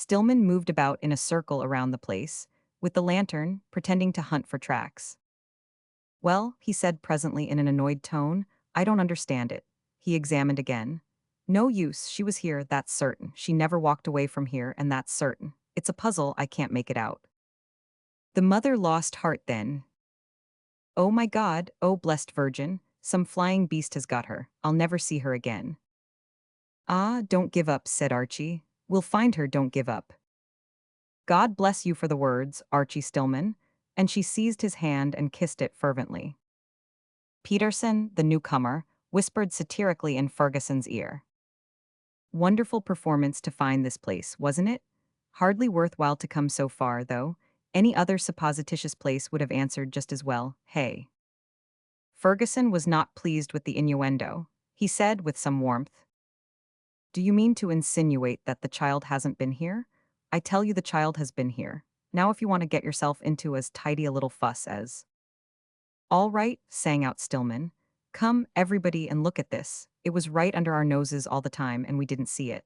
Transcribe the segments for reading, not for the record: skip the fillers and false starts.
Stillman moved about in a circle around the place, with the lantern, pretending to hunt for tracks. Well, he said presently in an annoyed tone, I don't understand it. He examined again. No use, she was here, that's certain. She never walked away from here, and that's certain. It's a puzzle, I can't make it out. The mother lost heart then. Oh my God, oh blessed virgin, some flying beast has got her. I'll never see her again. Ah, don't give up, said Archie. We'll find her, don't give up. God bless you for the words, Archie Stillman, and she seized his hand and kissed it fervently. Peterson, the newcomer, whispered satirically in Ferguson's ear. Wonderful performance to find this place, wasn't it? Hardly worthwhile to come so far, though. Any other supposititious place would have answered just as well, hey. Ferguson was not pleased with the innuendo. He said with some warmth, do you mean to insinuate that the child hasn't been here? I tell you the child has been here. Now if you want to get yourself into as tidy a little fuss as... All right, sang out Stillman. Come, everybody, and look at this. It was right under our noses all the time, and we didn't see it.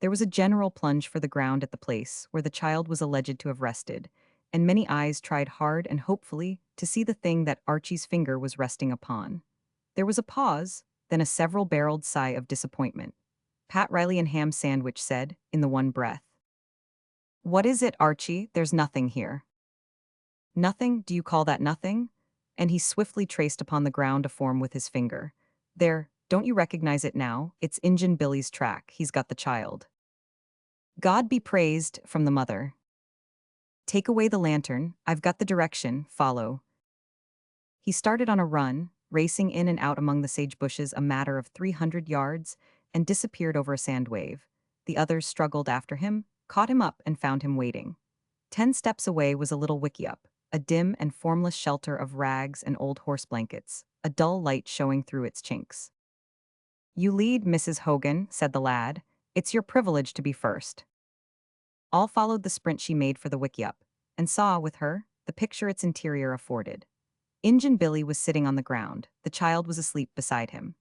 There was a general plunge for the ground at the place where the child was alleged to have rested, and many eyes tried hard and hopefully to see the thing that Archie's finger was resting upon. There was a pause, then a several-barreled sigh of disappointment. Pat Riley and Ham Sandwich said, in the one breath. What is it, Archie? There's nothing here. Nothing? Do you call that nothing? And he swiftly traced upon the ground a form with his finger. There, don't you recognize it now? It's Injun Billy's track. He's got the child. God be praised, from the mother. Take away the lantern. I've got the direction. Follow. He started on a run, racing in and out among the sage bushes a matter of 300 yards, and disappeared over a sand wave. The others struggled after him, caught him up, and found him waiting. 10 steps away was a little wickiup, a dim and formless shelter of rags and old horse blankets, a dull light showing through its chinks. You lead, Mrs. Hogan, said the lad. It's your privilege to be first. All followed the sprint she made for the wickiup, and saw, with her, the picture its interior afforded. Injun Billy was sitting on the ground. The child was asleep beside him.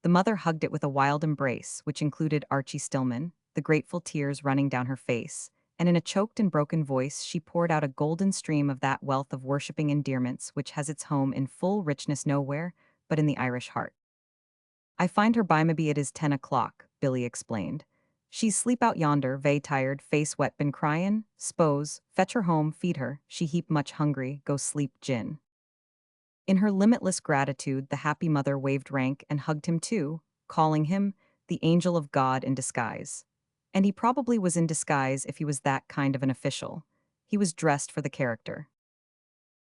The mother hugged it with a wild embrace, which included Archie Stillman, the grateful tears running down her face, and in a choked and broken voice she poured out a golden stream of that wealth of worshipping endearments which has its home in full richness nowhere but in the Irish heart. I find her by maybe it is 10 o'clock, Billy explained. She's sleep out yonder, vey tired, face wet, been cryin', s'pose, fetch her home, feed her, she heap much hungry, go sleep gin. In her limitless gratitude, the happy mother waved rank and hugged him too, calling him the angel of God in disguise. And he probably was in disguise if he was that kind of an official. He was dressed for the character.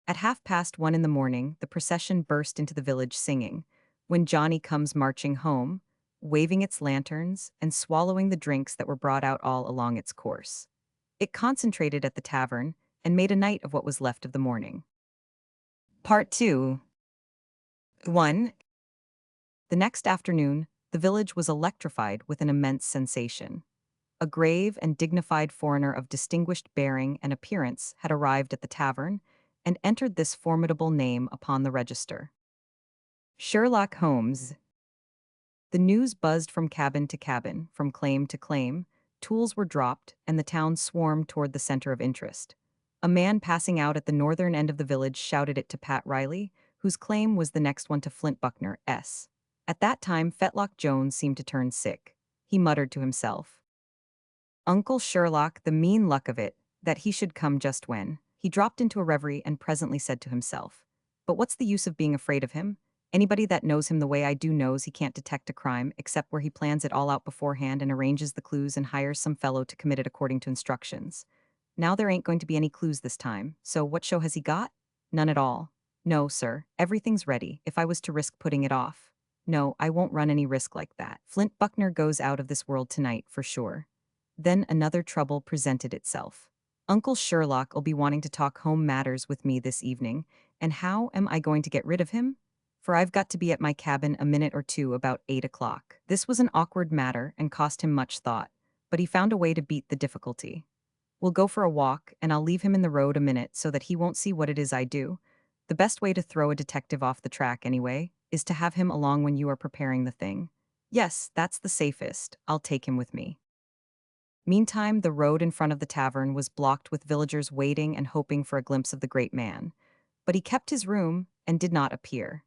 At 1:30 in the morning, the procession burst into the village singing, When Johnny Comes Marching Home, waving its lanterns and swallowing the drinks that were brought out all along its course. It concentrated at the tavern and made a night of what was left of the morning. Part 2. 1. The next afternoon, the village was electrified with an immense sensation. A grave and dignified foreigner of distinguished bearing and appearance had arrived at the tavern and entered this formidable name upon the register. Sherlock Holmes. The news buzzed from cabin to cabin, from claim to claim, tools were dropped, and the town swarmed toward the center of interest. A man passing out at the northern end of the village shouted it to Pat Riley, whose claim was the next one to Flint Buckner, S. At that time, Fetlock Jones seemed to turn sick. He muttered to himself, Uncle Sherlock, the mean luck of it, that he should come just when. He dropped into a reverie and presently said to himself, But what's the use of being afraid of him? Anybody that knows him the way I do knows he can't detect a crime, except where he plans it all out beforehand and arranges the clues and hires some fellow to commit it according to instructions. Now there ain't going to be any clues this time, so what show has he got? None at all. No, sir, everything's ready, if I was to risk putting it off. No, I won't run any risk like that. Flint Buckner goes out of this world tonight, for sure. Then another trouble presented itself. Uncle Sherlock'll be wanting to talk home matters with me this evening, and how am I going to get rid of him? For I've got to be at my cabin a minute or two about 8 o'clock. This was an awkward matter and cost him much thought, but he found a way to beat the difficulty. We'll go for a walk, and I'll leave him in the road a minute so that he won't see what it is I do. The best way to throw a detective off the track, anyway, is to have him along when you are preparing the thing. Yes, that's the safest. I'll take him with me. Meantime, the road in front of the tavern was blocked with villagers waiting and hoping for a glimpse of the great man. But he kept his room and did not appear.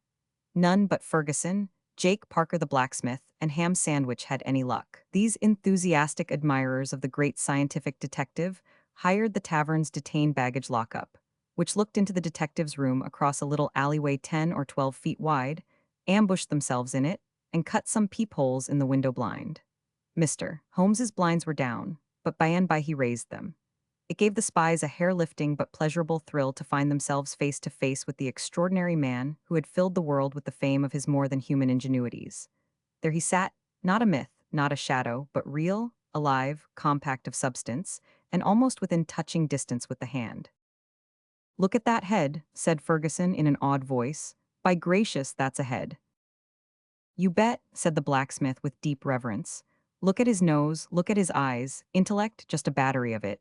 None but Ferguson, Jake Parker the blacksmith, and Ham Sandwich had any luck. These enthusiastic admirers of the great scientific detective hired the tavern's detained baggage lockup, which looked into the detective's room across a little alleyway 10 or 12 feet wide, ambushed themselves in it, and cut some peepholes in the window blind. Mr. Holmes's blinds were down, but by and by he raised them. It gave the spies a hair-lifting but pleasurable thrill to find themselves face to face with the extraordinary man who had filled the world with the fame of his more-than-human ingenuities. There he sat, not a myth, not a shadow, but real, alive, compact of substance, and almost within touching distance with the hand. "Look at that head," said Ferguson in an awed voice. "By gracious, that's a head." "You bet," said the blacksmith with deep reverence. "Look at his nose, look at his eyes, intellect, just a battery of it."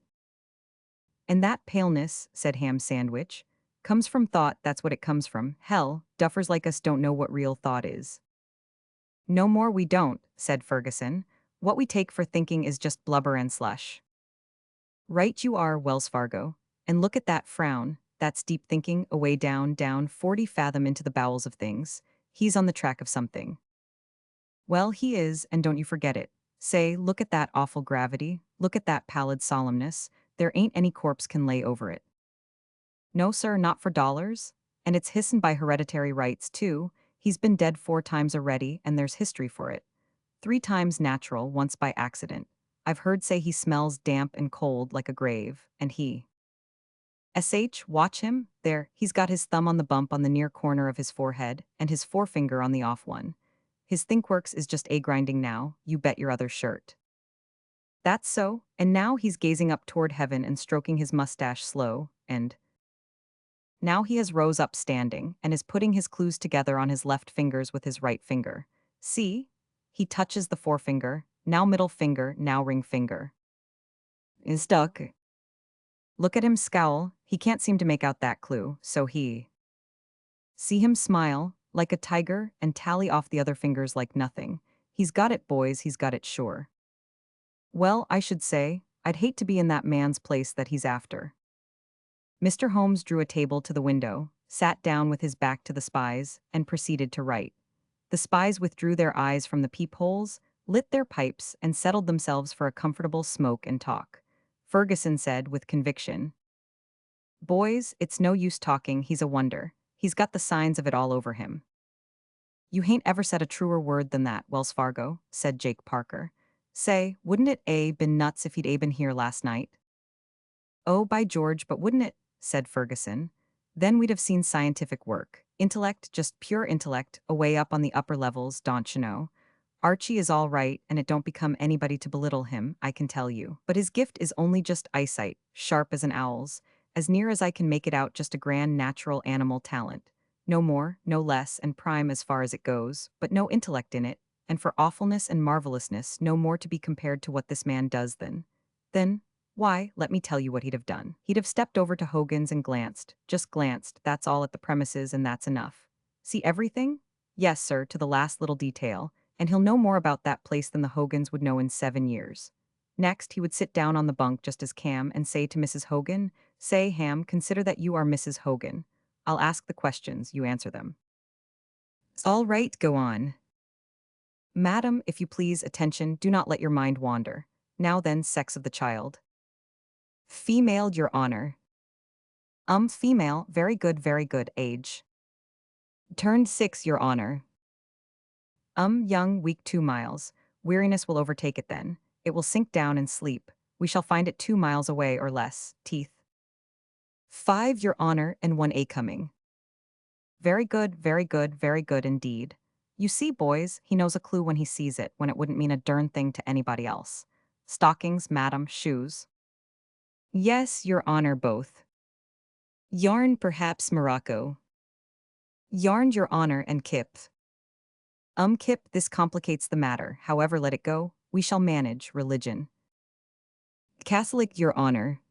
"And that paleness," said Ham Sandwich, "comes from thought, that's what it comes from. Hell, duffers like us don't know what real thought is." "No more we don't," said Ferguson. "What we take for thinking is just blubber and slush." "Right you are, Wells Fargo. And look at that frown, that's deep thinking, away down, down, 40 fathom into the bowels of things. He's on the track of something." "Well, he is, and don't you forget it. Say, look at that awful gravity, look at that pallid solemnness, there ain't any corpse can lay over it." "No, sir, not for dollars. And it's his'n by hereditary rights, too. He's been dead 4 times already, and there's history for it. 3 times natural, once by accident. I've heard say he smells damp and cold like a grave, and he. Watch him, there, he's got his thumb on the bump on the near corner of his forehead, and his forefinger on the off one. His thinkworks is just grinding now, you bet your other shirt." "That's so, and now he's gazing up toward heaven and stroking his mustache slow, and now he has rose up standing, and is putting his clues together on his left fingers with his right finger. See? He touches the forefinger, now middle finger, now ring finger. Is stuck. Look at him scowl, he can't seem to make out that clue, so he. See him smile, like a tiger, and tally off the other fingers like nothing. He's got it, boys, he's got it sure. Well, I should say, I'd hate to be in that man's place that he's after." Mr. Holmes drew a table to the window, sat down with his back to the spies, and proceeded to write. The spies withdrew their eyes from the peepholes, lit their pipes, and settled themselves for a comfortable smoke and talk. Ferguson said with conviction, "Boys, it's no use talking, he's a wonder. He's got the signs of it all over him." "You hain't ever said a truer word than that, Wells Fargo," said Jake Parker. "Say, wouldn't it been nuts if he'd been here last night?" "Oh, by George, but wouldn't it?" said Ferguson. "Then we'd have seen scientific work. Intellect, just pure intellect, away up on the upper levels, don't you know? Archie is all right, and it don't become anybody to belittle him, I can tell you. But his gift is only just eyesight, sharp as an owl's, as near as I can make it out just a grand natural animal talent. No more, no less, and prime as far as it goes, but no intellect in it, and for awfulness and marvelousness no more to be compared to what this man does than, why, let me tell you what he'd have done. He'd have stepped over to Hogan's and glanced, just glanced, that's all at the premises and that's enough. See everything? Yes, sir, to the last little detail, and he'll know more about that place than the Hogans would know in 7 years. Next, he would sit down on the bunk just as Cam and say to Mrs. Hogan, "Say, Ham, consider that you are Mrs. Hogan. I'll ask the questions, you answer them." "All right, go on." "Madam, if you please, attention, do not let your mind wander. Now then, sex of the child." "Female, your honor." Female, very good, age." "Turned 6, your honor." Young, weak, 2 miles. Weariness will overtake it then. It will sink down and sleep. We shall find it 2 miles away or less. Teeth. 5, your honor, and 1 coming." Very good, very good indeed. You see, boys, he knows a clue when he sees it, when it wouldn't mean a darn thing to anybody else. Stockings, madam, shoes. Yes, your honor, both. Yarn, perhaps Morocco. Yarn, your honor, and kip. Kip, this complicates the matter, however, let it go. We shall manage, religion. Catholic, your honor.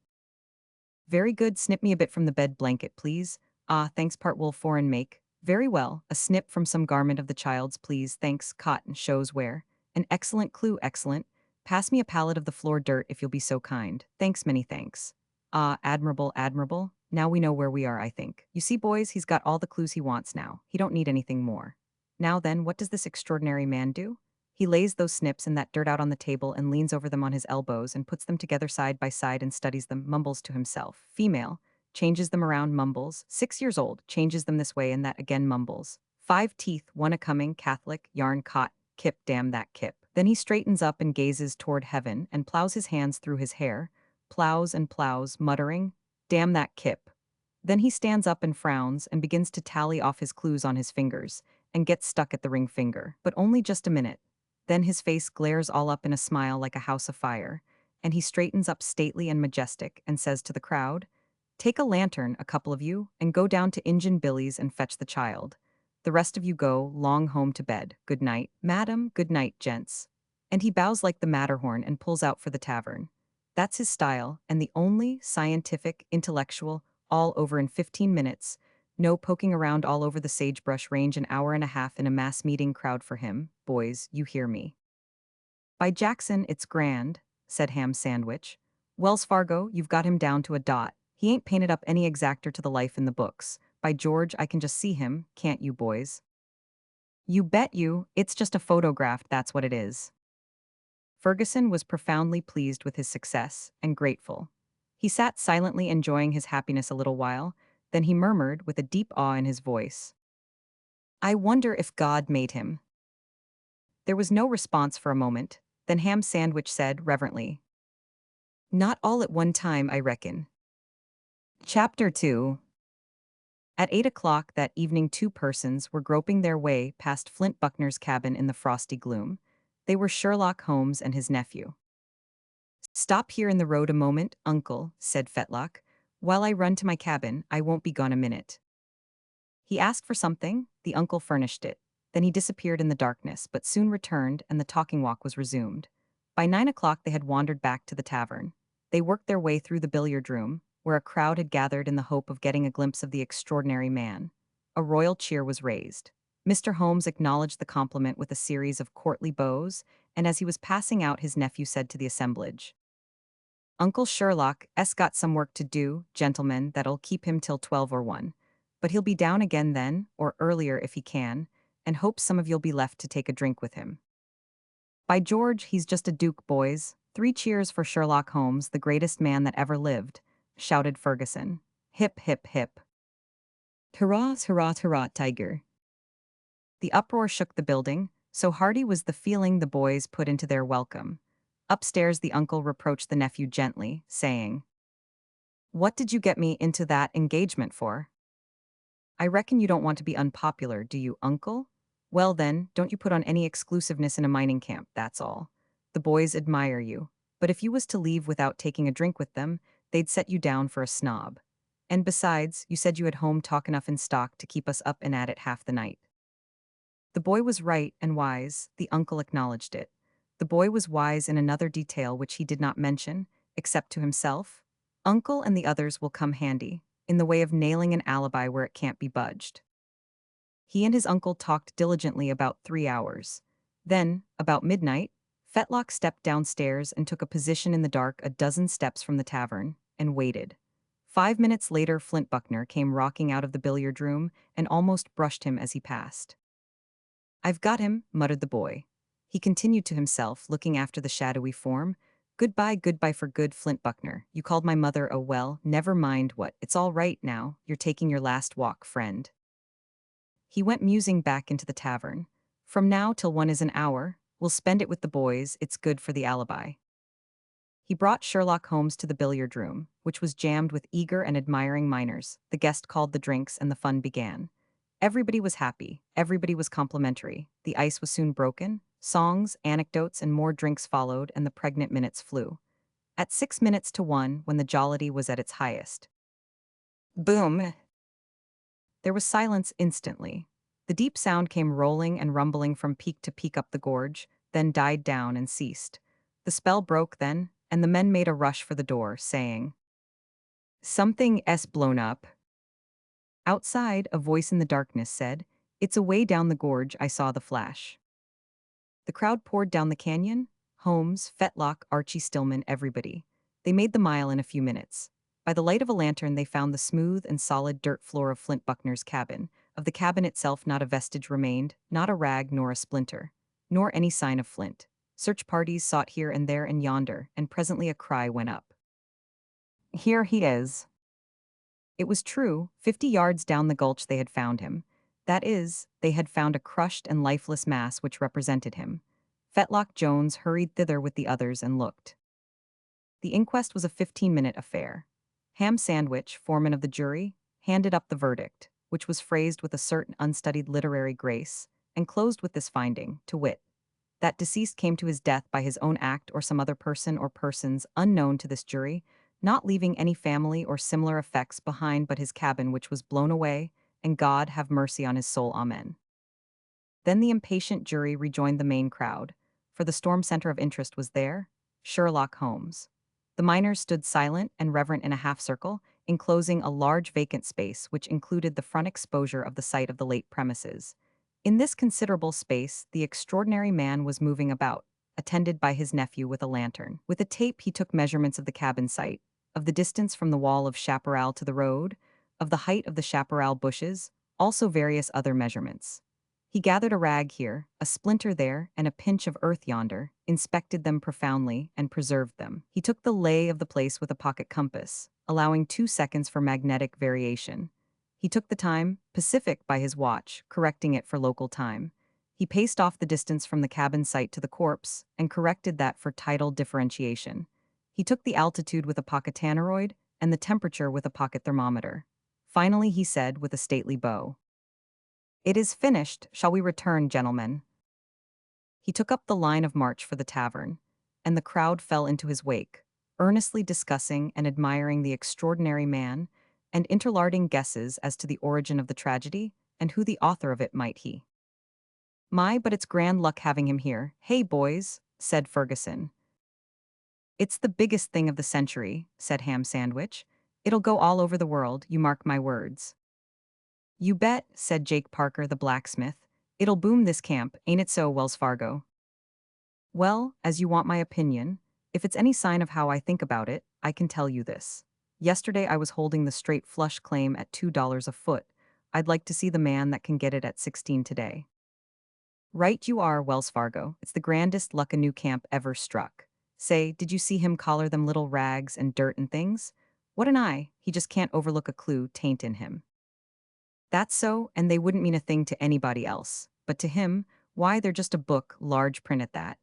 Very good, snip me a bit from the bed blanket, please. Ah, thanks, part wool foreign make. Very well, a snip from some garment of the child's, please, thanks, cotton, shows wear. An excellent clue, excellent. Pass me a pallet of the floor dirt if you'll be so kind. Thanks, many thanks. Ah, admirable, admirable. Now we know where we are, I think. You see, boys, he's got all the clues he wants now. He don't need anything more. Now then, what does this extraordinary man do? He lays those snips and that dirt out on the table and leans over them on his elbows and puts them together side by side and studies them, mumbles to himself. Female, changes them around, mumbles. 6 years old, changes them this way and that again, mumbles. 5 teeth, one a coming, Catholic, yarn caught, kip, damn that kip. Then he straightens up and gazes toward heaven and plows his hands through his hair, plows and plows, muttering, damn that kip. Then he stands up and frowns and begins to tally off his clues on his fingers and gets stuck at the ring finger, but only just a minute. Then his face glares all up in a smile like a house of fire, and he straightens up stately and majestic and says to the crowd, take a lantern, a couple of you, and go down to Injun Billy's and fetch the child. The rest of you go long home to bed. Good night, madam, good night, gents. And he bows like the Matterhorn and pulls out for the tavern. That's his style, and the only scientific, intellectual, all over in 15 minutes, no poking around all over the sagebrush range an hour and a half in a mass meeting crowd for him. Boys, you hear me. By Jackson, it's grand, said Ham Sandwich. Wells Fargo, you've got him down to a dot. He ain't painted up any exactor to the life in the books. By George, I can just see him, can't you, boys? You bet you, it's just a photograph, that's what it is. Ferguson was profoundly pleased with his success and grateful. He sat silently enjoying his happiness a little while, then he murmured with a deep awe in his voice, I wonder if God made him. There was no response for a moment, then Ham Sandwich said reverently, not all at one time, I reckon. Chapter 2. At 8 o'clock that evening 2 persons were groping their way past Flint Buckner's cabin in the frosty gloom. They were Sherlock Holmes and his nephew. Stop here in the road a moment, uncle, said Fetlock. While I run to my cabin, I won't be gone a minute. He asked for something, the uncle furnished it. Then he disappeared in the darkness, but soon returned and the talking walk was resumed. By 9 o'clock they had wandered back to the tavern. They worked their way through the billiard room, where a crowd had gathered in the hope of getting a glimpse of the extraordinary man. A royal cheer was raised. Mr. Holmes acknowledged the compliment with a series of courtly bows, and as he was passing out his nephew said to the assemblage, Uncle Sherlock's got some work to do, gentlemen, that'll keep him till 12 or 1. But he'll be down again then, or earlier if he can, and hopes some of you'll be left to take a drink with him. By George, he's just a duke, boys. 3 cheers for Sherlock Holmes, the greatest man that ever lived, shouted Ferguson. Hip, hip, hip. Hurrah, hurrah, hurrah, tiger. The uproar shook the building, so hearty was the feeling the boys put into their welcome. Upstairs the uncle reproached the nephew gently, saying, What did you get me into that engagement for? I reckon you don't want to be unpopular, do you, uncle? Well then, don't you put on any exclusiveness in a mining camp, that's all. The boys admire you, but if you was to leave without taking a drink with them, they'd set you down for a snob. And besides, you said you had home talk enough in stock to keep us up and at it half the night. The boy was right and wise, the uncle acknowledged it. The boy was wise in another detail which he did not mention, except to himself. Uncle and the others will come handy, in the way of nailing an alibi where it can't be budged. He and his uncle talked diligently about 3 hours. Then, about midnight, Fetlock stepped downstairs and took a position in the dark a dozen steps from the tavern, and waited. 5 minutes later Flint Buckner came rocking out of the billiard room and almost brushed him as he passed. I've got him, muttered the boy. He continued to himself, looking after the shadowy form. Goodbye for good, Flint Buckner. You called my mother a well, never mind what. It's all right now. You're taking your last walk, friend. He went musing back into the tavern. From now till 1 is an hour. We'll spend it with the boys. It's good for the alibi. He brought Sherlock Holmes to the billiard room, which was jammed with eager and admiring miners. The guest called the drinks and the fun began. Everybody was happy, everybody was complimentary. The ice was soon broken, songs, anecdotes, and more drinks followed, and the pregnant minutes flew. At 6 minutes to 1, when the jollity was at its highest. Boom! There was silence instantly. The deep sound came rolling and rumbling from peak to peak up the gorge, then died down and ceased. The spell broke then, and the men made a rush for the door, saying, Something's blown up. Outside, a voice in the darkness said, It's away down the gorge, I saw the flash. The crowd poured down the canyon. Holmes, Fetlock, Archie Stillman, everybody. They made the mile in a few minutes. By the light of a lantern, they found the smooth and solid dirt floor of Flint Buckner's cabin. Of the cabin itself, not a vestige remained, not a rag nor a splinter, nor any sign of Flint. Search parties sought here and there and yonder, and presently a cry went up. Here he is. It was true, 50 yards down the gulch they had found him. That is, they had found a crushed and lifeless mass which represented him. Fetlock Jones hurried thither with the others and looked. The inquest was a 15-minute affair. Ham Sandwich, foreman of the jury, handed up the verdict, which was phrased with a certain unstudied literary grace, and closed with this finding, to wit, that deceased came to his death by his own act or some other person or persons unknown to this jury, not leaving any family or similar effects behind but his cabin which was blown away, and God have mercy on his soul, amen. Then the impatient jury rejoined the main crowd, for the storm center of interest was there, Sherlock Holmes. The miners stood silent and reverent in a half-circle, enclosing a large vacant space which included the front exposure of the site of the late premises. In this considerable space, the extraordinary man was moving about, attended by his nephew with a lantern. With a tape he took measurements of the cabin site, of the distance from the wall of chaparral to the road, of the height of the chaparral bushes, also various other measurements. He gathered a rag here, a splinter there, and a pinch of earth yonder, inspected them profoundly, and preserved them. He took the lay of the place with a pocket compass, allowing 2 seconds for magnetic variation. He took the time, Pacific, by his watch, correcting it for local time. He paced off the distance from the cabin site to the corpse, and corrected that for tidal differentiation. He took the altitude with a pocket tanneroid, and the temperature with a pocket thermometer. Finally, he said, with a stately bow, "It is finished. Shall we return, gentlemen?" He took up the line of march for the tavern, and the crowd fell into his wake, earnestly discussing and admiring the extraordinary man, and interlarding guesses as to the origin of the tragedy, and who the author of it might be. "My, but it's grand luck having him here. Hey, boys," said Ferguson. "It's the biggest thing of the century," said Ham Sandwich. "It'll go all over the world, you mark my words." "You bet," said Jake Parker, the blacksmith. "It'll boom this camp, ain't it so, Wells Fargo?" "Well, as you want my opinion, if it's any sign of how I think about it, I can tell you this. Yesterday I was holding the straight flush claim at $2 a foot. I'd like to see the man that can get it at 16 today. Right you are, Wells Fargo. It's the grandest luck a new camp ever struck. Say, did you see him collar them little rags and dirt and things? What an eye, he just can't overlook a clue taint in him. That's so, and they wouldn't mean a thing to anybody else. But to him, why, they're just a book, large print at that.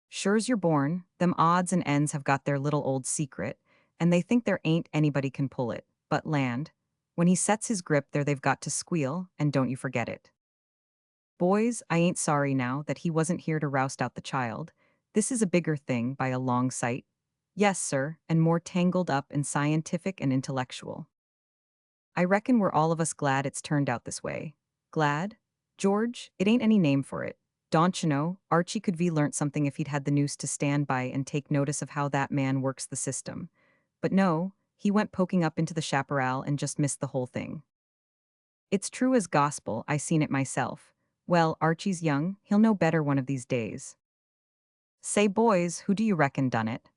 Sure's you're born, them odds and ends have got their little old secret, and they think there ain't anybody can pull it, but land. When he sets his grip there they've got to squeal, and don't you forget it. Boys, I ain't sorry now that he wasn't here to roust out the child. This is a bigger thing by a long sight. Yes, sir, and more tangled up and scientific and intellectual. I reckon we're all of us glad it's turned out this way. Glad? George, it ain't any name for it. Don't you know, Archie could be learnt something if he'd had the noose to stand by and take notice of how that man works the system. But no, he went poking up into the chaparral and just missed the whole thing. It's true as gospel, I seen it myself. Well, Archie's young, he'll know better one of these days. Say, boys, who do you reckon done it?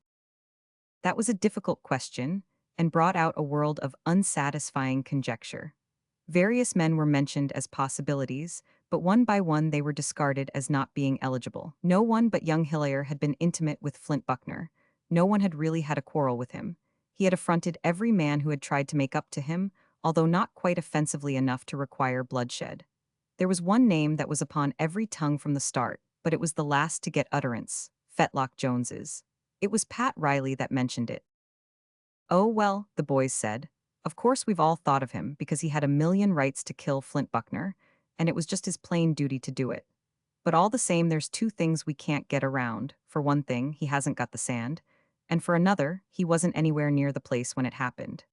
That was a difficult question, and brought out a world of unsatisfying conjecture. Various men were mentioned as possibilities, but one by one they were discarded as not being eligible. No one but young Hilaire had been intimate with Flint Buckner. No one had really had a quarrel with him. He had affronted every man who had tried to make up to him, although not quite offensively enough to require bloodshed. There was one name that was upon every tongue from the start, but it was the last to get utterance, Fetlock Jones's. It was Pat Riley that mentioned it. "Oh, well," the boys said. "Of course we've all thought of him because he had a million rights to kill Flint Buckner, and it was just his plain duty to do it. But all the same, there's two things we can't get around. For one thing, he hasn't got the sand, and for another, he wasn't anywhere near the place when it happened."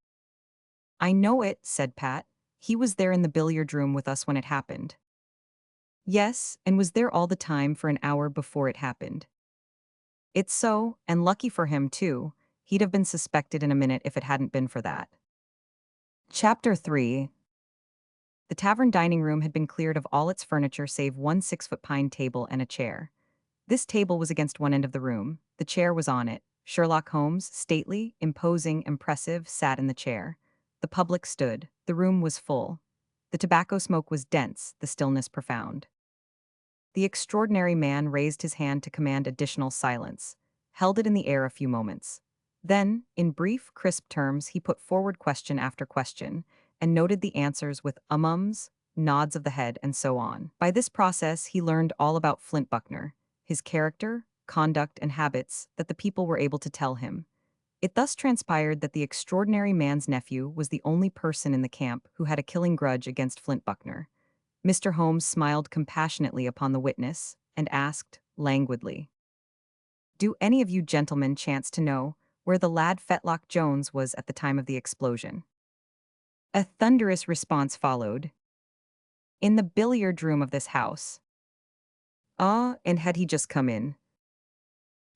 "I know it," said Pat. "He was there in the billiard room with us when it happened." "Yes, and was there all the time for an hour before it happened." "It's so, and lucky for him, too. He'd have been suspected in a minute if it hadn't been for that." Chapter 3. The tavern dining room had been cleared of all its furniture save one 6-foot pine table and a chair. This table was against one end of the room. The chair was on it. Sherlock Holmes, stately, imposing, impressive, sat in the chair. The public stood. The room was full. The tobacco smoke was dense, the stillness profound. The extraordinary man raised his hand to command additional silence, held it in the air a few moments. Then, in brief, crisp terms, he put forward question after question, and noted the answers with ums, nods of the head, and so on. By this process, he learned all about Flint Buckner, his character, conduct, and habits that the people were able to tell him. It thus transpired that the extraordinary man's nephew was the only person in the camp who had a killing grudge against Flint Buckner. Mr. Holmes smiled compassionately upon the witness and asked, languidly, "Do any of you gentlemen chance to know where the lad Fetlock Jones was at the time of the explosion?" A thunderous response followed. "In the billiard room of this house." "Ah, and had he just come in?"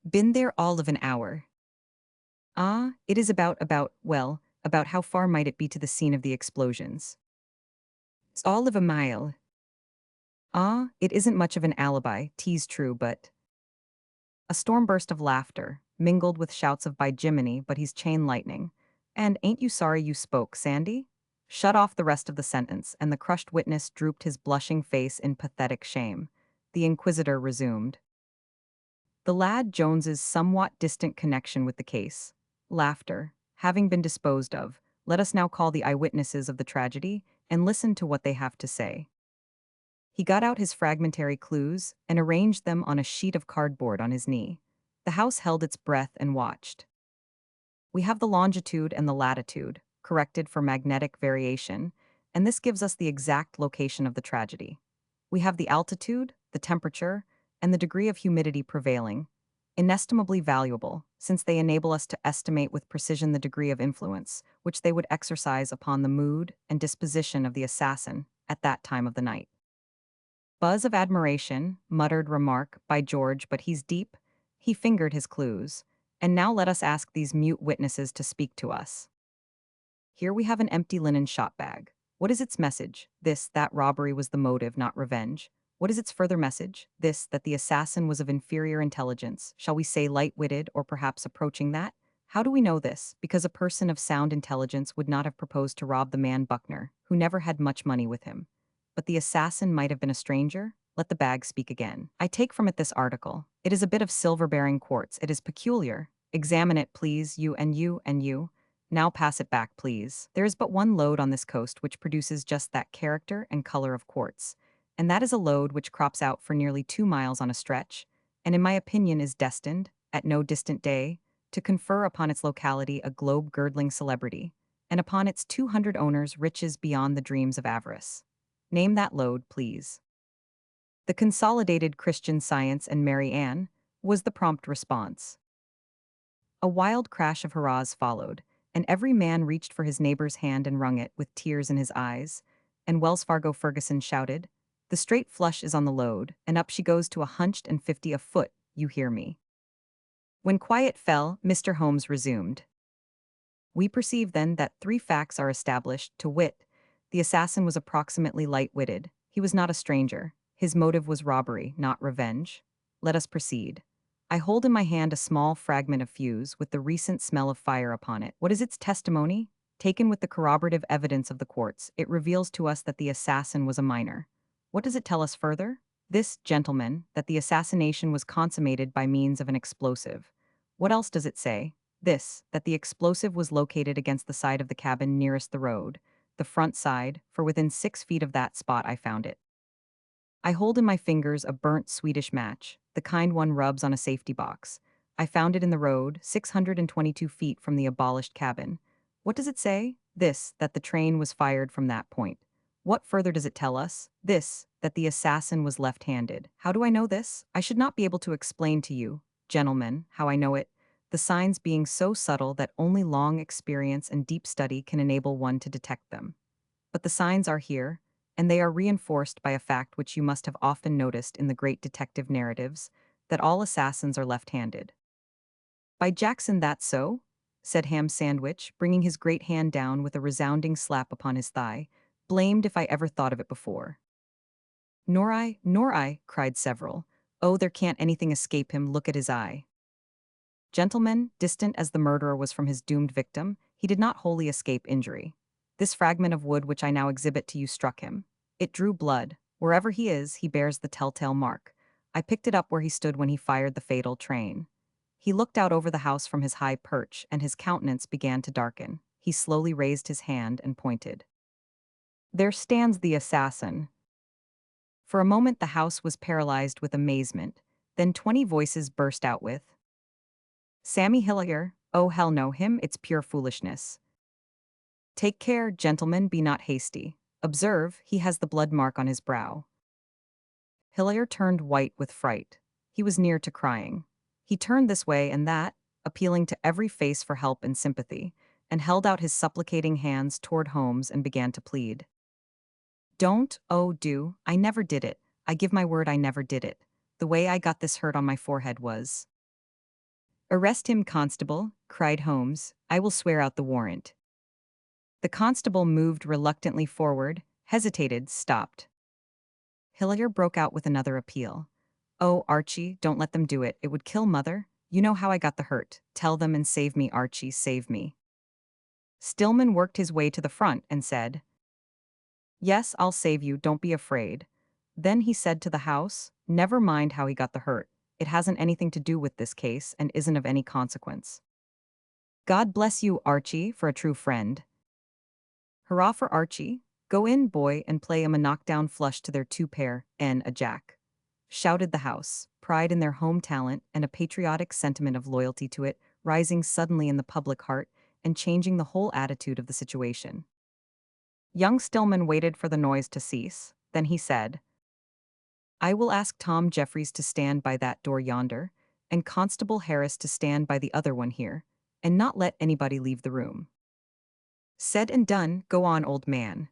"Been there all of an hour." "Ah, it is about how far might it be to the scene of the explosions?" "It's all of a mile." "Ah, it isn't much of an alibi, 'tis true, but—" A storm burst of laughter, mingled with shouts of "By Jiminy, but he's chain lightning," and "Ain't you sorry you spoke, Sandy?" shut off the rest of the sentence, and the crushed witness drooped his blushing face in pathetic shame. The inquisitor resumed. The lad Jones's somewhat distant connection with the case. Laughter. Having been disposed of, let us now call the eyewitnesses of the tragedy and listen to what they have to say. He got out his fragmentary clues and arranged them on a sheet of cardboard on his knee. The house held its breath and watched. We have the longitude and the latitude, corrected for magnetic variation, and this gives us the exact location of the tragedy. We have the altitude, the temperature, and the degree of humidity prevailing, inestimably valuable, since they enable us to estimate with precision the degree of influence which they would exercise upon the mood and disposition of the assassin at that time of the night. Buzz of admiration, muttered remark, "By George, but he's deep." He fingered his clues. And now let us ask these mute witnesses to speak to us. Here we have an empty linen shot bag. What is its message? This, that robbery was the motive, not revenge. What is its further message? This, that the assassin was of inferior intelligence, shall we say light-witted, or perhaps approaching that? How do we know this? Because a person of sound intelligence would not have proposed to rob the man Buckner, who never had much money with him. But the assassin might have been a stranger? Let the bag speak again. I take from it this article. It is a bit of silver-bearing quartz. It is peculiar. Examine it, please, you and you and you. Now pass it back, please. There is but one lode on this coast which produces just that character and color of quartz, and that is a lode which crops out for nearly 2 miles on a stretch, and in my opinion is destined, at no distant day, to confer upon its locality a globe-girdling celebrity, and upon its 200 owners riches beyond the dreams of avarice. Name that lode, please. The Consolidated Christian Science and Mary Ann was the prompt response. A wild crash of hurrahs followed, and every man reached for his neighbor's hand and wrung it with tears in his eyes, and Wells Fargo Ferguson shouted, "The straight flush is on the lode, and up she goes to 150 a foot, you hear me." When quiet fell, Mr. Holmes resumed. We perceive then that 3 facts are established, to wit, the assassin was approximately light-witted, he was not a stranger, his motive was robbery, not revenge. Let us proceed. I hold in my hand a small fragment of fuse with the recent smell of fire upon it. What is its testimony? Taken with the corroborative evidence of the quartz, it reveals to us that the assassin was a miner. What does it tell us further? This, gentlemen, that the assassination was consummated by means of an explosive. What else does it say? This, that the explosive was located against the side of the cabin nearest the road, the front side, for within 6 feet of that spot I found it. I hold in my fingers a burnt Swedish match, the kind one rubs on a safety box. I found it in the road, 622 feet from the abolished cabin. What does it say? This, that the train was fired from that point. What further does it tell us? This, that the assassin was left-handed. How do I know this? I should not be able to explain to you, gentlemen, how I know it, the signs being so subtle that only long experience and deep study can enable one to detect them. But the signs are here, and they are reinforced by a fact which you must have often noticed in the great detective narratives, that all assassins are left-handed. "By Jackson, that's so?" said Ham Sandwich, bringing his great hand down with a resounding slap upon his thigh. "Blamed if I ever thought of it before." Nor I," cried several. Oh, there can't anything escape him, look at his eye. Gentleman, distant as the murderer was from his doomed victim, he did not wholly escape injury. This fragment of wood which I now exhibit to you struck him. It drew blood. Wherever he is, he bears the telltale mark. I picked it up where he stood when he fired the fatal train. He looked out over the house from his high perch, and his countenance began to darken. He slowly raised his hand and pointed. There stands the assassin. For a moment the house was paralyzed with amazement. Then 20 voices burst out with, Sammy Hillier, oh hell no him, it's pure foolishness. Take care, gentlemen, be not hasty. Observe, he has the blood mark on his brow. Hillier turned white with fright. He was near to crying. He turned this way and that, appealing to every face for help and sympathy, and held out his supplicating hands toward Holmes and began to plead. Don't, oh do, I never did it. I give my word I never did it. The way I got this hurt on my forehead was. Arrest him, constable, cried Holmes. I will swear out the warrant. The constable moved reluctantly forward, hesitated, stopped. Hillier broke out with another appeal. Oh, Archie, don't let them do it. It would kill Mother. You know how I got the hurt. Tell them and save me, Archie, save me. Stillman worked his way to the front and said, Yes, I'll save you, don't be afraid. Then he said to the house, Never mind how he got the hurt. It hasn't anything to do with this case and isn't of any consequence. God bless you, Archie, for a true friend. Hurrah for Archie. Go in, boy, and play him a knockdown flush to their two pair, and a jack. Shouted the house, pride in their home talent and a patriotic sentiment of loyalty to it rising suddenly in the public heart and changing the whole attitude of the situation. Young Stillman waited for the noise to cease. Then he said, I will ask Tom Jeffries to stand by that door yonder, and Constable Harris to stand by the other one here, and not let anybody leave the room. Said and done, go on, old man.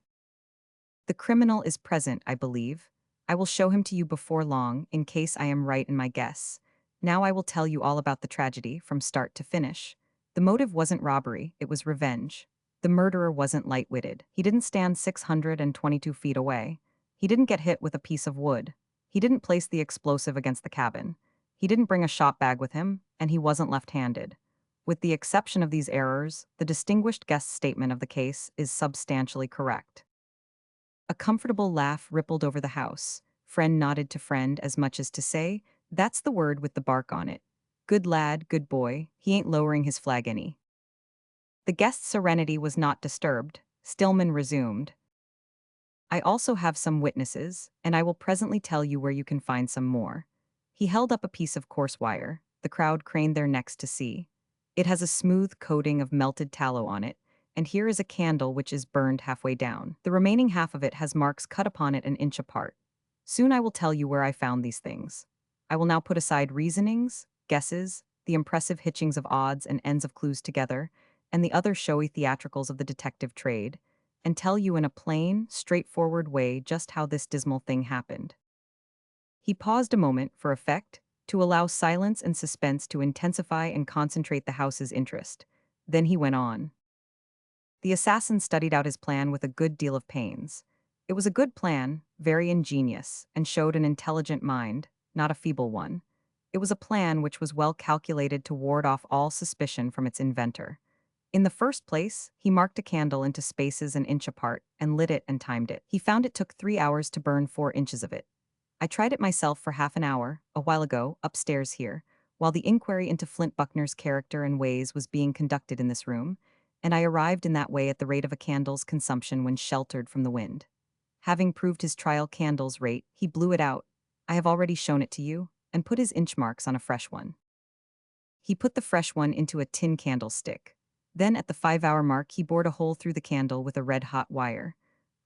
The criminal is present, I believe. I will show him to you before long, in case I am right in my guess. Now I will tell you all about the tragedy, from start to finish. The motive wasn't robbery, it was revenge. The murderer wasn't light-witted. He didn't stand 622 feet away. He didn't get hit with a piece of wood. He didn't place the explosive against the cabin. He didn't bring a shot bag with him, and he wasn't left-handed. With the exception of these errors, the distinguished guest's statement of the case is substantially correct. A comfortable laugh rippled over the house. Friend nodded to friend as much as to say, That's the word with the bark on it. Good lad, good boy, he ain't lowering his flag any. The guest's serenity was not disturbed. Stillman resumed. I also have some witnesses, and I will presently tell you where you can find some more. He held up a piece of coarse wire. The crowd craned their necks to see. It has a smooth coating of melted tallow on it, and here is a candle which is burned halfway down. The remaining half of it has marks cut upon it an inch apart. Soon I will tell you where I found these things. I will now put aside reasonings, guesses, the impressive hitchings of odds and ends of clues together, and the other showy theatricals of the detective trade, and tell you in a plain, straightforward way just how this dismal thing happened. He paused a moment, for effect, to allow silence and suspense to intensify and concentrate the house's interest. Then he went on. The assassin studied out his plan with a good deal of pains. It was a good plan, very ingenious, and showed an intelligent mind, not a feeble one. It was a plan which was well calculated to ward off all suspicion from its inventor. In the first place, he marked a candle into spaces an inch apart and lit it and timed it. He found it took 3 hours to burn 4 inches of it. I tried it myself for half an hour, a while ago, upstairs here, while the inquiry into Flint Buckner's character and ways was being conducted in this room, and I arrived in that way at the rate of a candle's consumption when sheltered from the wind. Having proved his trial candle's rate, he blew it out. I have already shown it to you, and put his inch marks on a fresh one. He put the fresh one into a tin candlestick. Then at the 5-hour mark he bored a hole through the candle with a red-hot wire.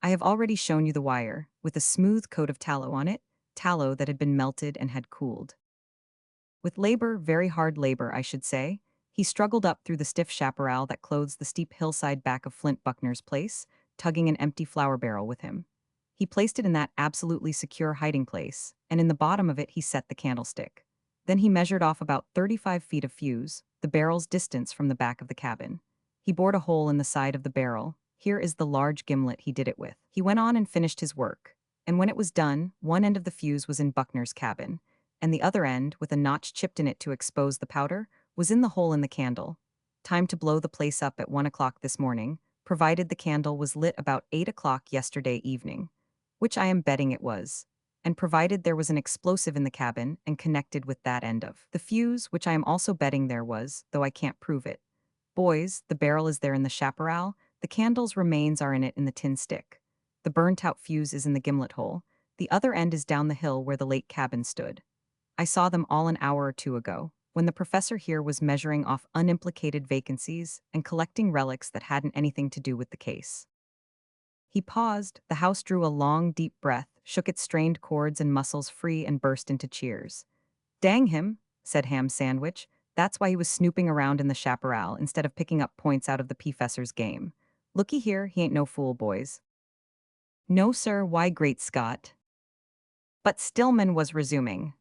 I have already shown you the wire, with a smooth coat of tallow on it, tallow that had been melted and had cooled. With labor, very hard labor, I should say, he struggled up through the stiff chaparral that clothes the steep hillside back of Flint Buckner's place, tugging an empty flour barrel with him. He placed it in that absolutely secure hiding place, and in the bottom of it he set the candlestick. Then he measured off about 35 feet of fuse, the barrel's distance from the back of the cabin. He bored a hole in the side of the barrel. Here is the large gimlet he did it with. He went on and finished his work, and when it was done, one end of the fuse was in Buckner's cabin, and the other end, with a notch chipped in it to expose the powder, was in the hole in the candle. Time to blow the place up at 1 o'clock this morning, provided the candle was lit about 8 o'clock yesterday evening, which I am betting it was, and provided there was an explosive in the cabin and connected with that end of the fuse, which I am also betting there was, though I can't prove it. Boys, the barrel is there in the chaparral, the candle's remains are in it in the tin stick. The burnt-out fuse is in the gimlet hole, the other end is down the hill where the late cabin stood. I saw them all an hour or two ago, when the professor here was measuring off unimplicated vacancies and collecting relics that hadn't anything to do with the case. He paused, the house drew a long, deep breath, shook its strained cords and muscles free and burst into cheers. Dang him, said Ham Sandwich. That's why he was snooping around in the chaparral instead of picking up points out of the professor's game. Looky here, he ain't no fool, boys. No, sir, why, great Scott. But Stillman was resuming.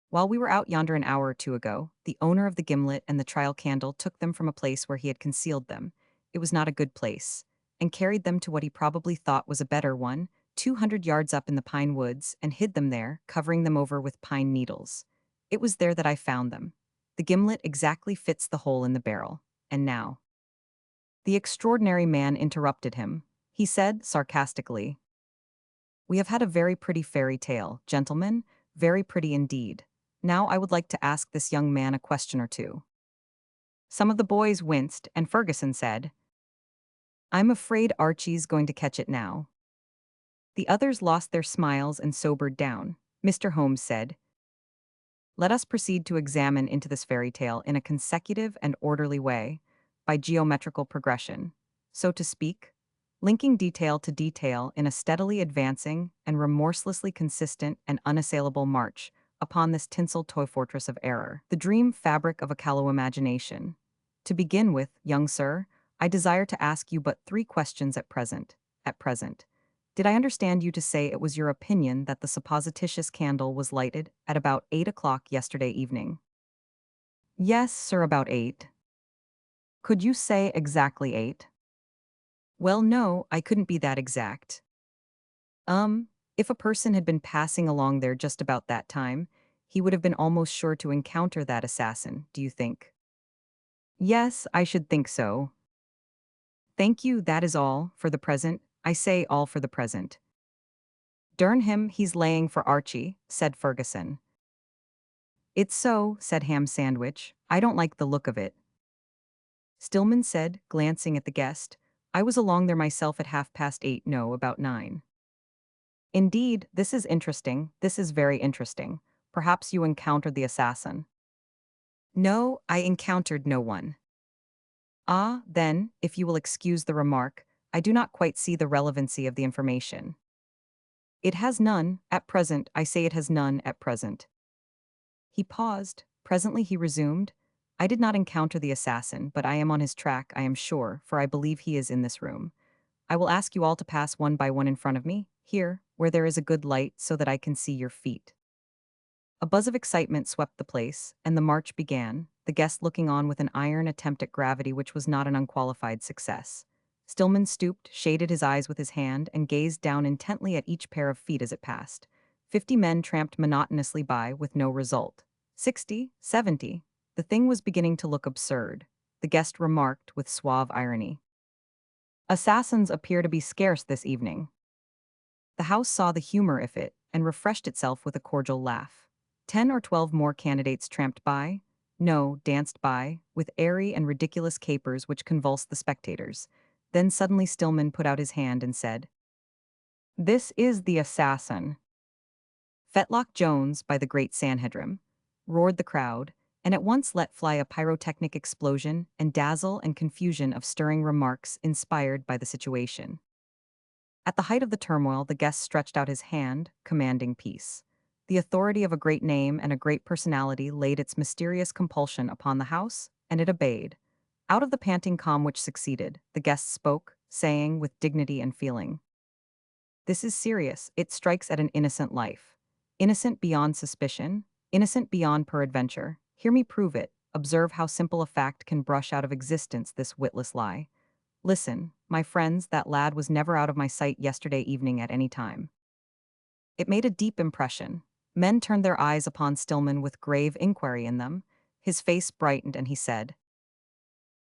While we were out yonder an hour or two ago, the owner of the gimlet and the trial candle took them from a place where he had concealed them. It was not a good place, and carried them to what he probably thought was a better one, 200 yards up in the pine woods, and hid them there, covering them over with pine needles. It was there that I found them. The gimlet exactly fits the hole in the barrel. And now. The extraordinary man interrupted him. He said, sarcastically, "We have had a very pretty fairy tale, gentlemen, very pretty indeed. Now I would like to ask this young man a question or two." Some of the boys winced, and Ferguson said, "I'm afraid Archie's going to catch it now." The others lost their smiles and sobered down. Mr. Holmes said, "Let us proceed to examine into this fairy tale in a consecutive and orderly way, by geometrical progression, so to speak, linking detail to detail in a steadily advancing and remorselessly consistent and unassailable march upon this tinsel toy fortress of error, the dream fabric of a callow imagination. To begin with, young sir, I desire to ask you but 3 questions at present. At present. Did I understand you to say it was your opinion that the supposititious candle was lighted at about 8 o'clock yesterday evening?" "Yes, sir, about 8. "Could you say exactly 8? "Well, no, I couldn't be that exact. If a person had been passing along there just about that time, he would have been almost sure to encounter that assassin, do you think?" "Yes, I should think so." "Thank you, that is all, for the present. I say all for the present." "Durn him, he's laying for Archie," said Ferguson. "It's so," said Ham Sandwich. "I don't like the look of it." Stillman said, glancing at the guest, "I was along there myself at 8:30, no, about 9. "Indeed, this is interesting, this is very interesting. Perhaps you encountered the assassin." "No, I encountered no one." "Ah, then, if you will excuse the remark, I do not quite see the relevancy of the information." "It has none, at present, I say it has none, at present." He paused. Presently he resumed, "I did not encounter the assassin, but I am on his track, I am sure, for I believe he is in this room. I will ask you all to pass one by one in front of me, here, where there is a good light, so that I can see your feet." A buzz of excitement swept the place, and the march began, the guest looking on with an iron attempt at gravity which was not an unqualified success. Stillman stooped, shaded his eyes with his hand, and gazed down intently at each pair of feet as it passed. 50 men tramped monotonously by, with no result. 60, 70. The thing was beginning to look absurd. The guest remarked with suave irony, "Assassins appear to be scarce this evening." The house saw the humor of it, and refreshed itself with a cordial laugh. 10 or 12 more candidates tramped by, no, danced by, with airy and ridiculous capers which convulsed the spectators. Then suddenly Stillman put out his hand and said, "This is the assassin." "Fetlock Jones, by the great Sanhedrim," roared the crowd, and at once let fly a pyrotechnic explosion and dazzle and confusion of stirring remarks inspired by the situation. At the height of the turmoil, the guest stretched out his hand, commanding peace. The authority of a great name and a great personality laid its mysterious compulsion upon the house, and it obeyed. Out of the panting calm which succeeded, the guest spoke, saying, with dignity and feeling, "This is serious, it strikes at an innocent life. Innocent beyond suspicion, innocent beyond peradventure. Hear me prove it. Observe how simple a fact can brush out of existence this witless lie. Listen, my friends, that lad was never out of my sight yesterday evening at any time." It made a deep impression. Men turned their eyes upon Stillman with grave inquiry in them. His face brightened and he said,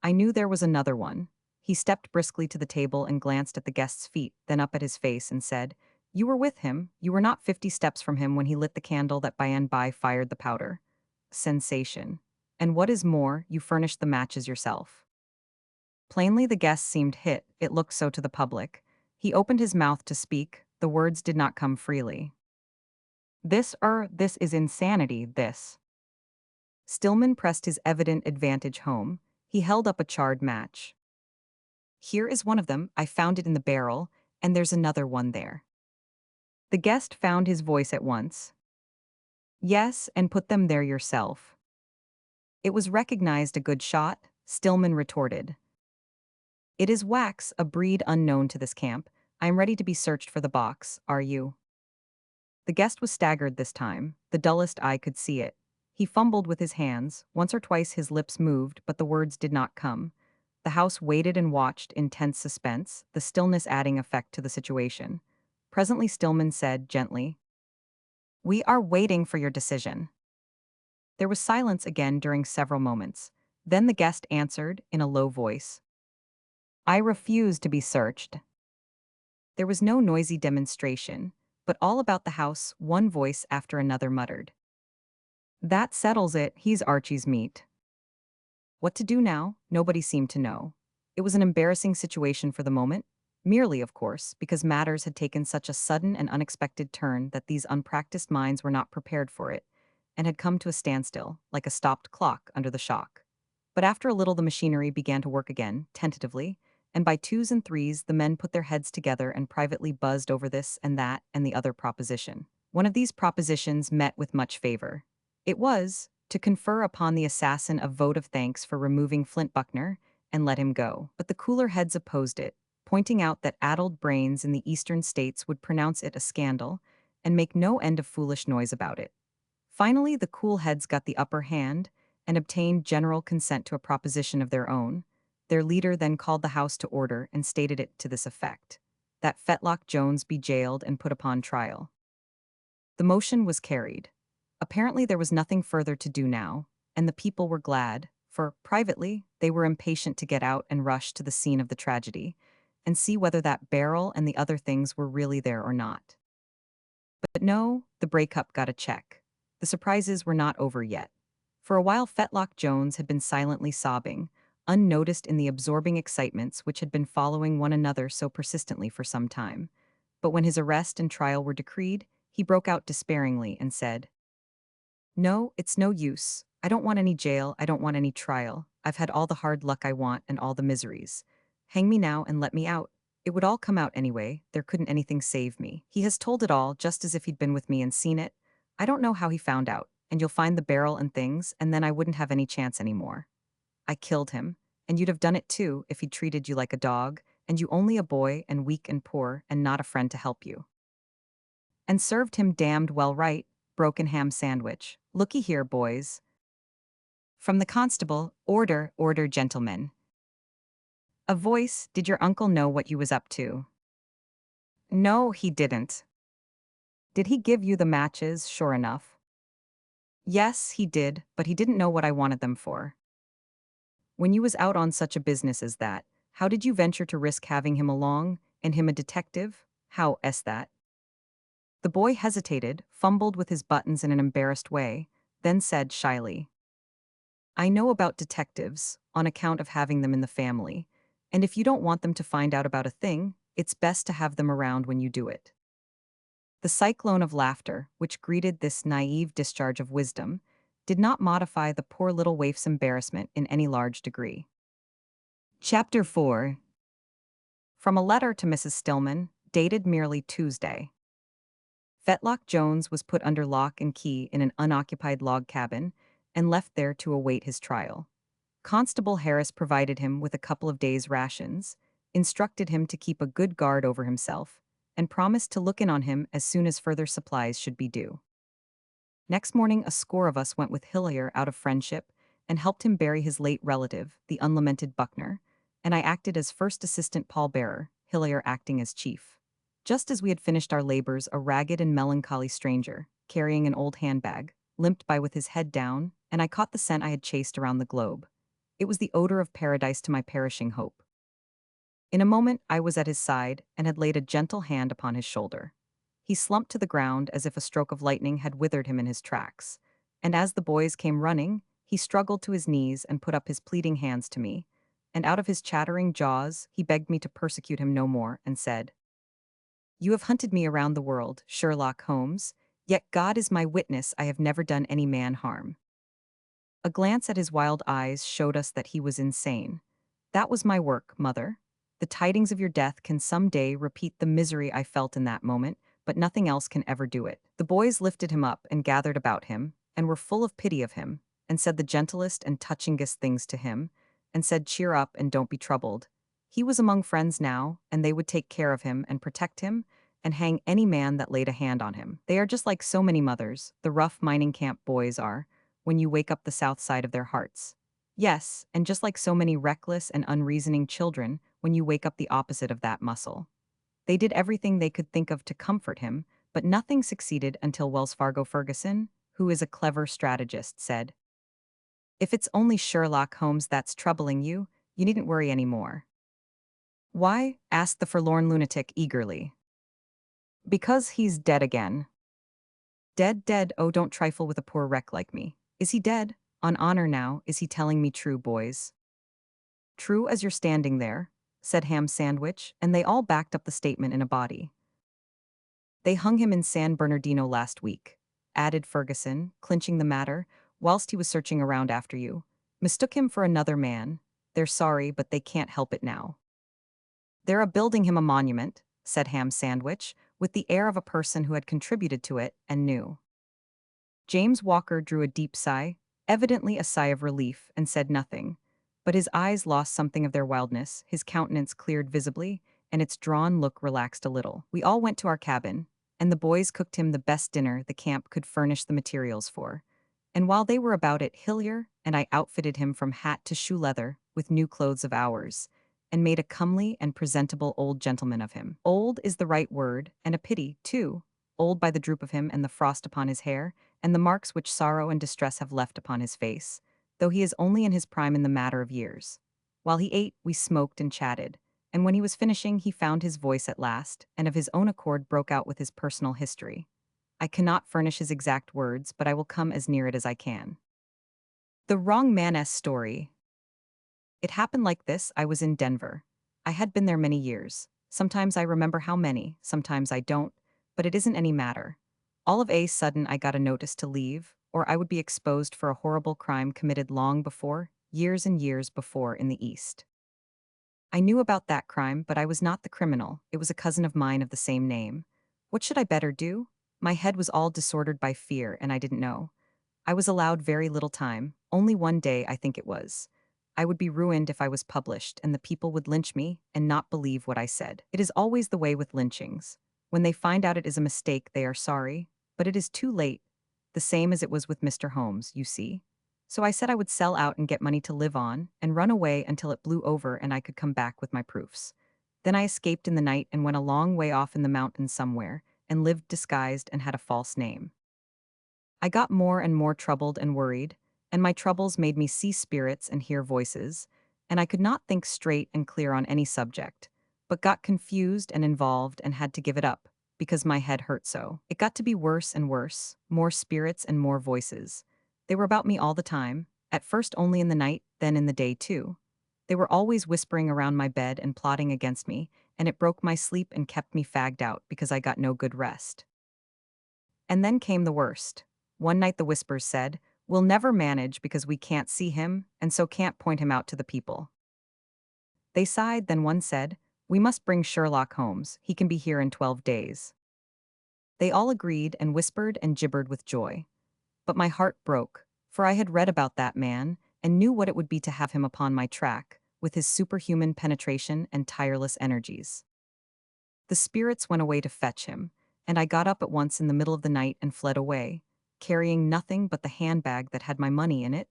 I knew there was another one. He stepped briskly to the table and glanced at the guest's feet, then up at his face and said, You were with him. You were not 50 steps from him when he lit the candle that by and by fired the powder. Sensation. And what is more, you furnished the matches yourself. Plainly the guest seemed hit, it looked so to the public. He opened his mouth to speak, the words did not come freely. This is insanity, this. Stillman pressed his evident advantage home. He held up a charred match. Here is one of them, I found it in the barrel, and there's another one there. The guest found his voice at once. Yes, and put them there yourself. It was recognized a good shot, Stillman retorted. It is wax, a breed unknown to this camp. I am ready to be searched for the box, are you? The guest was staggered this time, the dullest eye could see it. He fumbled with his hands, once or twice his lips moved, but the words did not come. The house waited and watched in tense suspense, the stillness adding effect to the situation. Presently Stillman said, gently, We are waiting for your decision. There was silence again during several moments. Then the guest answered, in a low voice, I refuse to be searched. There was no noisy demonstration, but all about the house, one voice after another muttered, That settles it, he's Archie's meat. What to do now, nobody seemed to know. It was an embarrassing situation for the moment, merely, of course, because matters had taken such a sudden and unexpected turn that these unpracticed minds were not prepared for it, and had come to a standstill, like a stopped clock under the shock. But after a little the machinery began to work again, tentatively, and by twos and threes the men put their heads together and privately buzzed over this and that and the other proposition. One of these propositions met with much favor. It was to confer upon the assassin a vote of thanks for removing Flint Buckner and let him go. But the cooler heads opposed it, pointing out that addled brains in the eastern states would pronounce it a scandal and make no end of foolish noise about it. Finally, the cool heads got the upper hand and obtained general consent to a proposition of their own. Their leader then called the House to order and stated it to this effect, that Fetlock Jones be jailed and put upon trial. The motion was carried. Apparently there was nothing further to do now, and the people were glad, for, privately, they were impatient to get out and rush to the scene of the tragedy, and see whether that barrel and the other things were really there or not. But no, the breakup got a check. The surprises were not over yet. For a while Fetlock Jones had been silently sobbing, unnoticed in the absorbing excitements which had been following one another so persistently for some time. But when his arrest and trial were decreed, he broke out despairingly and said, No, it's no use. I don't want any jail, I don't want any trial. I've had all the hard luck I want and all the miseries. Hang me now and let me out. It would all come out anyway, there couldn't anything save me. He has told it all, just as if he'd been with me and seen it. I don't know how he found out, and you'll find the barrel and things, and then I wouldn't have any chance anymore. I killed him, and you'd have done it too if he'd treated you like a dog, and you only a boy and weak and poor and not a friend to help you. And served him damned well right, broken ham sandwich. Looky here, boys. From the constable, order, order, gentlemen. A voice, did your uncle know what you was up to? No, he didn't. Did he give you the matches, sure enough? Yes, he did, but he didn't know what I wanted them for. When you was out on such a business as that, how did you venture to risk having him along, and him a detective? How is that? The boy hesitated, fumbled with his buttons in an embarrassed way, then said shyly, I know about detectives, on account of having them in the family, and if you don't want them to find out about a thing, it's best to have them around when you do it. The cyclone of laughter, which greeted this naive discharge of wisdom, did not modify the poor little waif's embarrassment in any large degree. Chapter 4. From a letter to Mrs. Stillman, dated merely Tuesday. Fetlock Jones was put under lock and key in an unoccupied log cabin and left there to await his trial. Constable Harris provided him with a couple of days' rations, instructed him to keep a good guard over himself, and promised to look in on him as soon as further supplies should be due. Next morning a score of us went with Hillier out of friendship and helped him bury his late relative, the unlamented Buckner, and I acted as first assistant pallbearer, Hillier acting as chief. Just as we had finished our labors, a ragged and melancholy stranger, carrying an old handbag, limped by with his head down, and I caught the scent I had chased around the globe. It was the odor of paradise to my perishing hope. In a moment, I was at his side and had laid a gentle hand upon his shoulder. He slumped to the ground as if a stroke of lightning had withered him in his tracks. And as the boys came running, he struggled to his knees and put up his pleading hands to me. And out of his chattering jaws, he begged me to persecute him no more and said, "You have hunted me around the world, Sherlock Holmes, yet God is my witness I have never done any man harm." A glance at his wild eyes showed us that he was insane. "That was my work, mother. The tidings of your death can some day repeat the misery I felt in that moment, but nothing else can ever do it." The boys lifted him up and gathered about him, and were full of pity of him, and said the gentlest and touchingest things to him, and said, "Cheer up and don't be troubled." He was among friends now, and they would take care of him and protect him, and hang any man that laid a hand on him. They are just like so many mothers, the rough mining camp boys are, when you wake up the south side of their hearts. Yes, and just like so many reckless and unreasoning children when you wake up the opposite of that muscle. They did everything they could think of to comfort him, but nothing succeeded until Wells Fargo Ferguson, who is a clever strategist, said, "If it's only Sherlock Holmes that's troubling you, you needn't worry any more." "Why?" asked the forlorn lunatic eagerly. "Because he's dead again." "Dead, dead, oh don't trifle with a poor wreck like me. Is he dead? On honor now, is he telling me true, boys?" "True as you're standing there," said Ham Sandwich, and they all backed up the statement in a body. "They hung him in San Bernardino last week," added Ferguson, clinching the matter, "whilst he was searching around after you. Mistook him for another man. They're sorry, but they can't help it now." "They're a-building him a monument," said Ham Sandwich, with the air of a person who had contributed to it and knew. James Walker drew a deep sigh, evidently a sigh of relief, and said nothing. But his eyes lost something of their wildness, his countenance cleared visibly, and its drawn look relaxed a little. We all went to our cabin, and the boys cooked him the best dinner the camp could furnish the materials for. And while they were about it, Hillier and I outfitted him from hat to shoe leather with new clothes of ours, and made a comely and presentable old gentleman of him. Old is the right word, and a pity, too, old by the droop of him and the frost upon his hair, and the marks which sorrow and distress have left upon his face, though he is only in his prime in the matter of years. While he ate, we smoked and chatted, and when he was finishing, he found his voice at last, and of his own accord broke out with his personal history. I cannot furnish his exact words, but I will come as near it as I can. The wrong man's story. It happened like this. I was in Denver. I had been there many years. Sometimes I remember how many, sometimes I don't, but it isn't any matter. All of a sudden I got a notice to leave, or I would be exposed for a horrible crime committed long before, years and years before in the East. I knew about that crime, but I was not the criminal. It was a cousin of mine of the same name. What should I better do? My head was all disordered by fear, and I didn't know. I was allowed very little time, only one day I think it was. I would be ruined if I was published, and the people would lynch me and not believe what I said. It is always the way with lynchings. When they find out it is a mistake, they are sorry, but it is too late. The same as it was with Mr. Holmes, you see. So I said I would sell out and get money to live on, and run away until it blew over and I could come back with my proofs. Then I escaped in the night and went a long way off in the mountains somewhere, and lived disguised and had a false name. I got more and more troubled and worried, and my troubles made me see spirits and hear voices, and I could not think straight and clear on any subject, but got confused and involved and had to give it up, because my head hurt so. It got to be worse and worse, more spirits and more voices. They were about me all the time, at first only in the night, then in the day too. They were always whispering around my bed and plotting against me, and it broke my sleep and kept me fagged out because I got no good rest. And then came the worst. One night the whispers said, "We'll never manage because we can't see him, and so can't point him out to the people." They sighed, then one said, "We must bring Sherlock Holmes, he can be here in 12 days." They all agreed and whispered and gibbered with joy. But my heart broke, for I had read about that man, and knew what it would be to have him upon my track, with his superhuman penetration and tireless energies. The spirits went away to fetch him, and I got up at once in the middle of the night and fled away, carrying nothing but the handbag that had my money in it,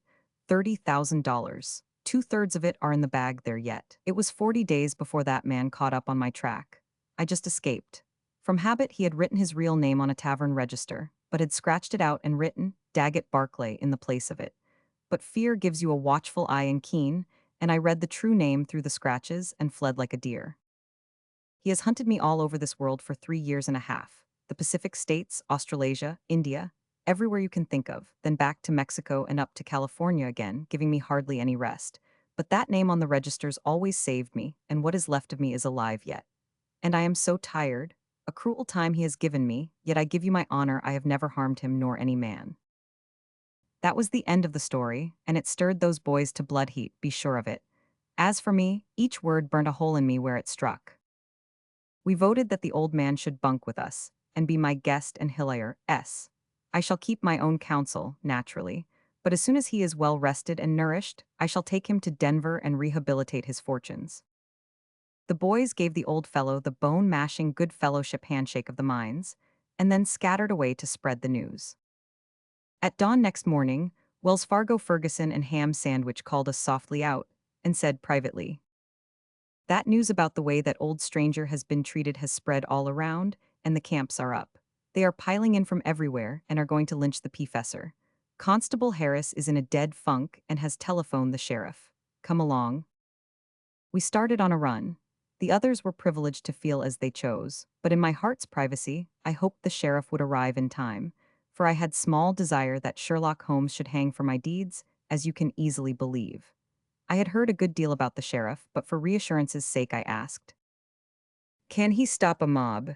$30,000. Two-thirds of it are in the bag there yet. It was 40 days before that man caught up on my track. I just escaped. From habit he had written his real name on a tavern register, but had scratched it out and written Daggett Barclay in the place of it. But fear gives you a watchful eye and keen, and I read the true name through the scratches and fled like a deer. He has hunted me all over this world for 3 years and a half. The Pacific States, Australasia, India, everywhere you can think of, then back to Mexico and up to California again, giving me hardly any rest. But that name on the registers always saved me, and what is left of me is alive yet. And I am so tired. A cruel time he has given me, yet I give you my honor I have never harmed him nor any man. That was the end of the story, and it stirred those boys to blood heat, be sure of it. As for me, each word burned a hole in me where it struck. We voted that the old man should bunk with us, and be my guest and Hillier S. I shall keep my own counsel, naturally, but as soon as he is well rested and nourished, I shall take him to Denver and rehabilitate his fortunes. The boys gave the old fellow the bone-mashing good fellowship handshake of the mines, and then scattered away to spread the news. At dawn next morning, Wells Fargo Ferguson and Ham Sandwich called us softly out, and said privately, "That news about the way that old stranger has been treated has spread all around, and the camps are up. They are piling in from everywhere and are going to lynch the professor. Constable Harris is in a dead funk and has telephoned the sheriff. Come along." We started on a run. The others were privileged to feel as they chose, but in my heart's privacy, I hoped the sheriff would arrive in time, for I had small desire that Sherlock Holmes should hang for my deeds, as you can easily believe. I had heard a good deal about the sheriff, but for reassurance's sake I asked, "Can he stop a mob?